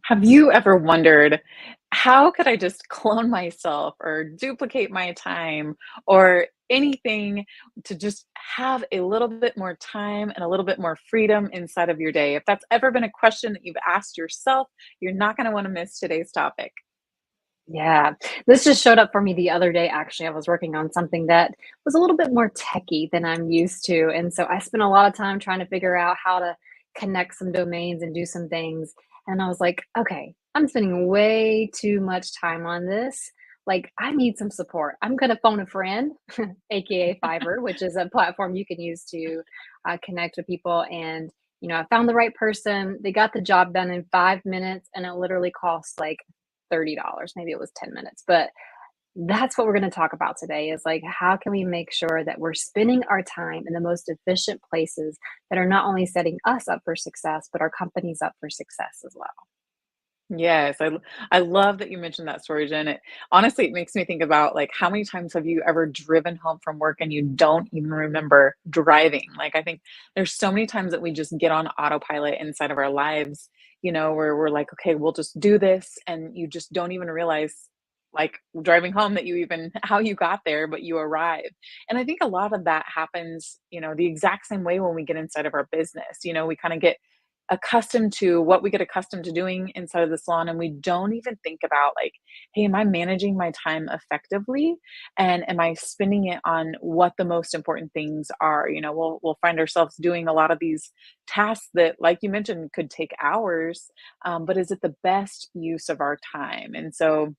Have you ever wondered, how could I just clone myself or duplicate my time or anything to just have a little bit more time and a little bit more freedom inside of your day? If that's ever been a question that you've asked yourself, you're not going to want to miss today's topic. Yeah, this just showed up for me the other day. Actually, I was working on something that was a little bit more techy than I'm used to. And so I spent a lot of time trying to figure out how to connect some domains and do some things. And I was like, okay, I'm spending way too much time on this. Like, I need some support. I'm going to phone a friend, AKA Fiverr, which is a platform you can use to connect with people. And, I found the right person. They got the job done in 5 minutes, and it literally cost like $30. Maybe it was 10 minutes. But that's what we're going to talk about today is like, how can we make sure that we're spending our time in the most efficient places that are not only setting us up for success, but our companies up for success as well? Yes, I love that you mentioned that story, Jen. Honestly, it makes me think about like how many times have you ever driven home from work and you don't even remember driving? Like I think there's so many times that we just get on autopilot inside of our lives, where we're like, okay, we'll just do this, and you just don't even realize like driving home that you even how you got there, but you arrive. And I think a lot of that happens, the exact same way when we get inside of our business. We kind of get accustomed to what we get accustomed to doing inside of the salon, and we don't even think about like, hey, am I managing my time effectively, and am I spending it on what the most important things are? We'll find ourselves doing a lot of these tasks that, like you mentioned, could take hours, but is it the best use of our time? And so,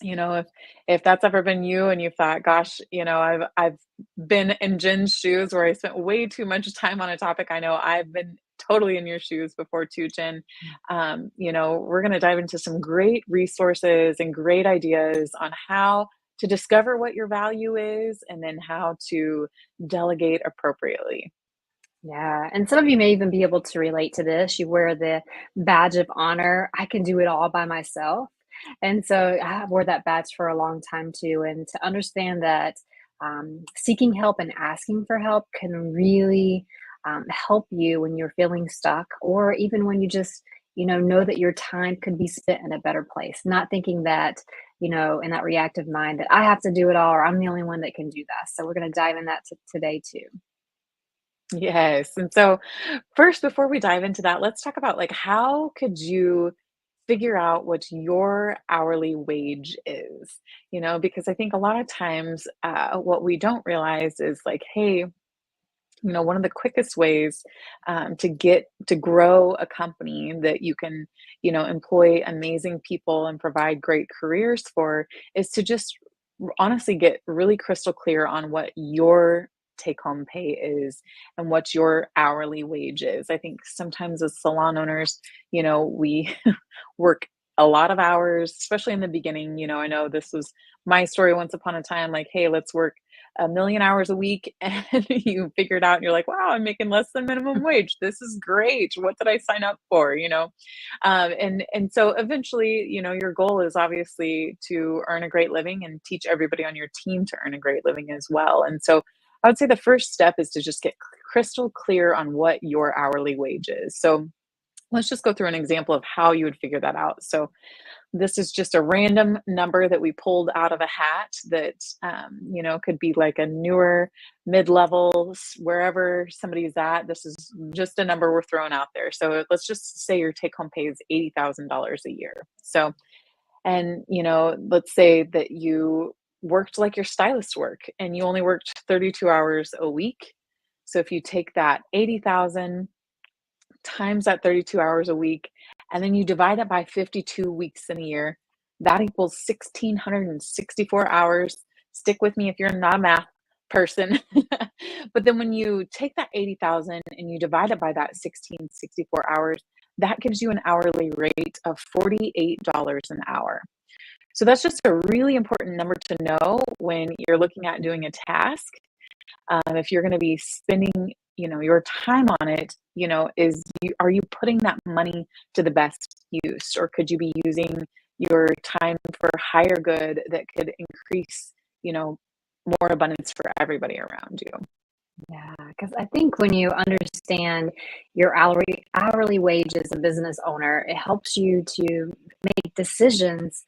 if that's ever been you and you thought, gosh, I've been in Jen's shoes where I spent way too much time on a topic. I know I've been totally in your shoes before too, Jen. We're going to dive into some great resources and great ideas on how to discover what your value is and then how to delegate appropriately. Yeah. And some of you may even be able to relate to this. You wear the badge of honor. I can do it all by myself. And so I wore that badge for a long time too. And to understand that seeking help and asking for help can really help you when you're feeling stuck, or even when you just, know that your time could be spent in a better place, not thinking that, in that reactive mind that I have to do it all or I'm the only one that can do that. So we're going to dive in that today too. Yes. And so first, before we dive into that, let's talk about like how could you figure out what your hourly wage is, because I think a lot of times what we don't realize is like, hey, one of the quickest ways to get to grow a company that you can, employ amazing people and provide great careers for is to just honestly get really crystal clear on what your take home pay is and what your hourly wage is. I think sometimes as salon owners, we work a lot of hours, especially in the beginning. I know this was my story once upon a time, like, hey, let's work a million hours a week, and you figure it out and you're like, wow, I'm making less than minimum wage. This is great. What did I sign up for? And so eventually, your goal is obviously to earn a great living and teach everybody on your team to earn a great living as well. And so I would say the first step is to just get crystal clear on what your hourly wage is. So let's just go through an example of how you would figure that out. So this is just a random number that we pulled out of a hat that, could be like a newer mid-level, wherever somebody's at. This is just a number we're throwing out there. So let's just say your take home pay is $80,000 a year. So, and, let's say that you worked like your stylist work and you only worked 32 hours a week. So if you take that 80,000 times that 32 hours a week, and then you divide it by 52 weeks in a year, that equals 1,664 hours. Stick with me if you're not a math person. But then when you take that 80,000 and you divide it by that 1,664 hours, that gives you an hourly rate of $48 an hour. So that's just a really important number to know when you're looking at doing a task. If you're going to be spending, your time on it, are you putting that money to the best use, or could you be using your time for higher good that could increase, more abundance for everybody around you? Yeah, because I think when you understand your hourly wage as a business owner, it helps you to make decisions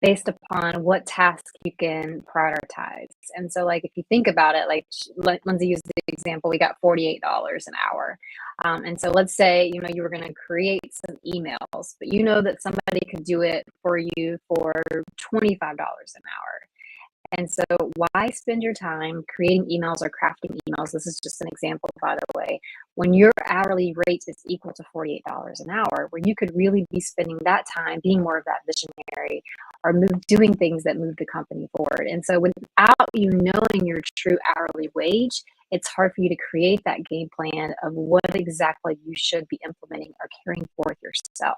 based upon what tasks you can prioritize. And so, like, if you think about it, like Lindsay used the example, we got $48 an hour. And so, let's say, you were going to create some emails, but you know that somebody could do it for you for $25 an hour. And so, why spend your time creating emails or crafting emails? This is just an example, by the way, when your hourly rate is equal to $48 an hour, where you could really be spending that time being more of that visionary or doing things that move the company forward. And so, without you knowing your true hourly wage, it's hard for you to create that game plan of what exactly you should be implementing or carrying forth yourself.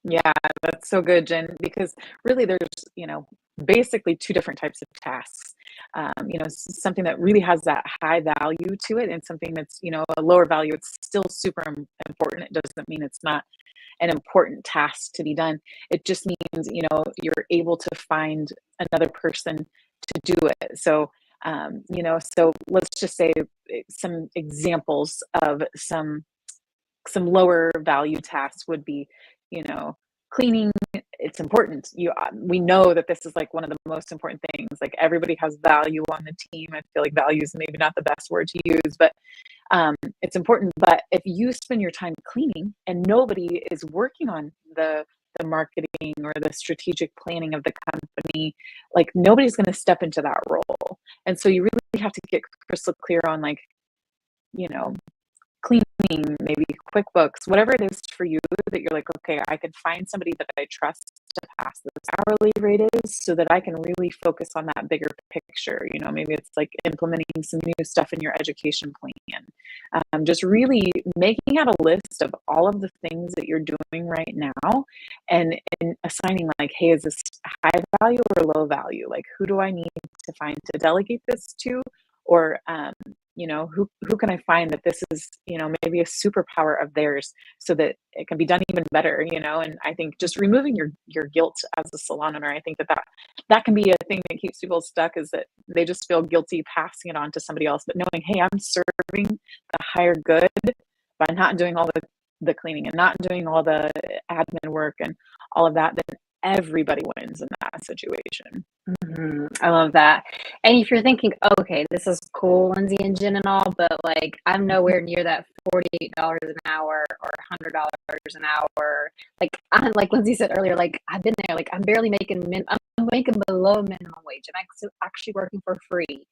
Yeah, that's so good, Jen, because really there's, you know, basically two different types of tasks. Something that really has that high value to it and something that's, a lower value. It's still super important. It doesn't mean it's not an important task to be done. It just means, you're able to find another person to do it. So let's just say some examples of some lower value tasks would be, you know, cleaning. It's important. We know that this is like one of the most important things. Like everybody has value on the team. I feel like value is maybe not the best word to use, but it's important. But if you spend your time cleaning and nobody is working on the marketing or the strategic planning of the company, like nobody's going to step into that role. And so you really have to get crystal clear on like, you know, cleaning, maybe QuickBooks, whatever it is for you that you're like, okay, I could find somebody that I trust to pass this hourly rate is so that I can really focus on that bigger picture. Maybe it's like implementing some new stuff in your education plan. Just really making out a list of all of the things that you're doing right now and assigning like, hey, is this high value or low value? Like, who do I need to find to delegate this to? Or who can I find that this is, maybe a superpower of theirs so that it can be done even better, and I think just removing your guilt as a salon owner, I think that can be a thing that keeps people stuck, is that they just feel guilty passing it on to somebody else, but knowing, hey, I'm serving the higher good by not doing all the cleaning and not doing all the admin work and all of that, then everybody wins in that situation. I love that. And if you're thinking, "Oh, okay, this is cool, Lindsay and Jen and all, but like I'm nowhere near that $48 an hour or $100 an hour." Like Lindsay said earlier, like I've been there, like I'm making below minimum wage. I'm actually working for free.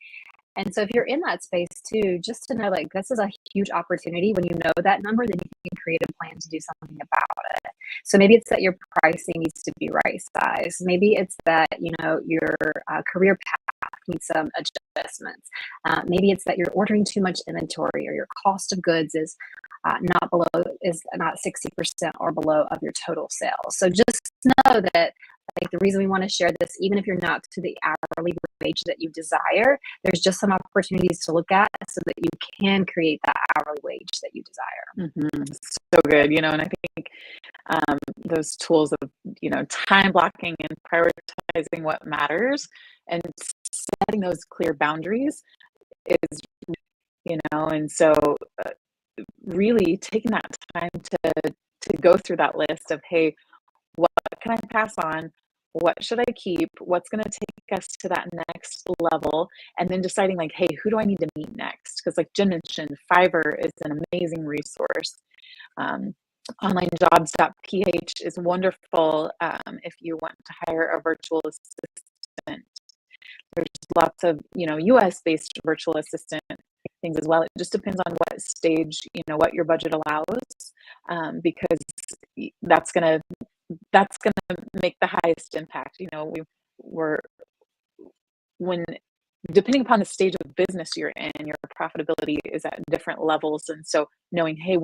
And so if you're in that space too, just to know like this is a huge opportunity. When you know that number, then you can create a plan to do something about it. So maybe it's that your pricing needs to be right size. Maybe it's that, your career path needs some adjustments. Maybe it's that you're ordering too much inventory or your cost of goods is not 60% or below of your total sales. So just know that like the reason we want to share this, even if you're not to the hourly wage that you desire, there's just some opportunities to look at so that you can create that hourly wage that you desire. So good, and I think those tools of time blocking and prioritizing what matters and setting those clear boundaries is, and so really taking that time to go through that list of, hey, what can I pass on? What should I keep? What's going to take us to that next level? And then deciding like, hey, who do I need to meet next? Because like Jen mentioned, Fiverr is an amazing resource. Onlinejobs.ph is wonderful if you want to hire a virtual assistant. There's lots of, US based virtual assistant things as well. It just depends on what stage, what your budget allows, because that's going to make the highest impact. We're when depending upon the stage of business you're in, your profitability is at different levels. And so knowing, hey,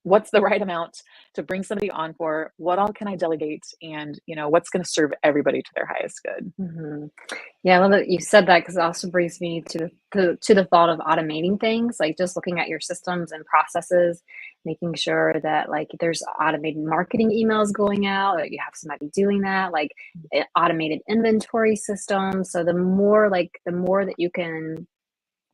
what's the right amount to bring somebody on for, what all can I delegate, and what's going to serve everybody to their highest good. Yeah, I love that you said that because it also brings me to the thought of automating things, like just looking at your systems and processes, making sure that like there's automated marketing emails going out, that you have somebody doing that, like automated inventory systems. So the more that you can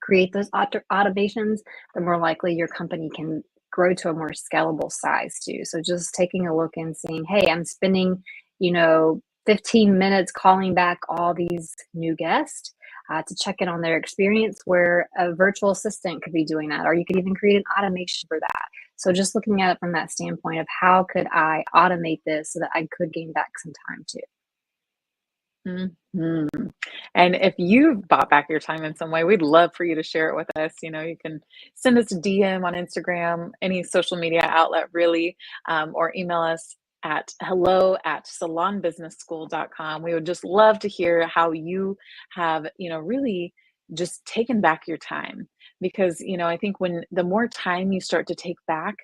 create those automations, the more likely your company can grow to a more scalable size too. So just taking a look and seeing, hey, I'm spending, 15 minutes calling back all these new guests to check in on their experience, where a virtual assistant could be doing that, or you could even create an automation for that. So just looking at it from that standpoint of how could I automate this so that I could gain back some time too. Mhm. And if you've bought back your time in some way, we'd love for you to share it with us. You can send us a DM on Instagram, any social media outlet, really, or email us at hello@salonbusinessschool.com. We would just love to hear how you have, really just taken back your time. Because, I think when the more time you start to take back,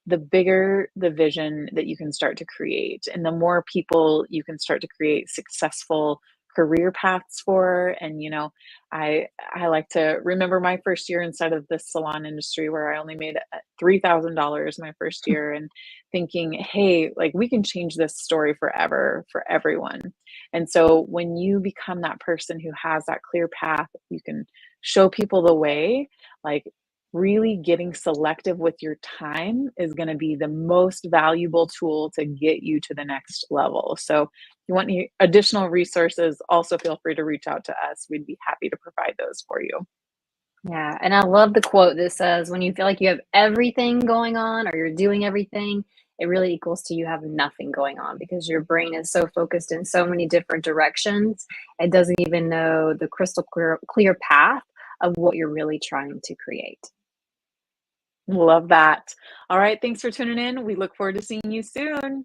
the bigger the vision that you can start to create, and the more people you can start to create successful career paths for. And I like to remember my first year inside of the salon industry, where I only made $3,000 my first year, and thinking, hey, like, we can change this story forever for everyone. And so when you become that person who has that clear path, you can show people the way. Like, really getting selective with your time is going to be the most valuable tool to get you to the next level. So, if you want any additional resources, also feel free to reach out to us. We'd be happy to provide those for you. Yeah, and I love the quote that says, when you feel like you have everything going on or you're doing everything, it really equals to you have nothing going on, because your brain is so focused in so many different directions, it doesn't even know the crystal clear path of what you're really trying to create. Love that. All right. Thanks for tuning in. We look forward to seeing you soon.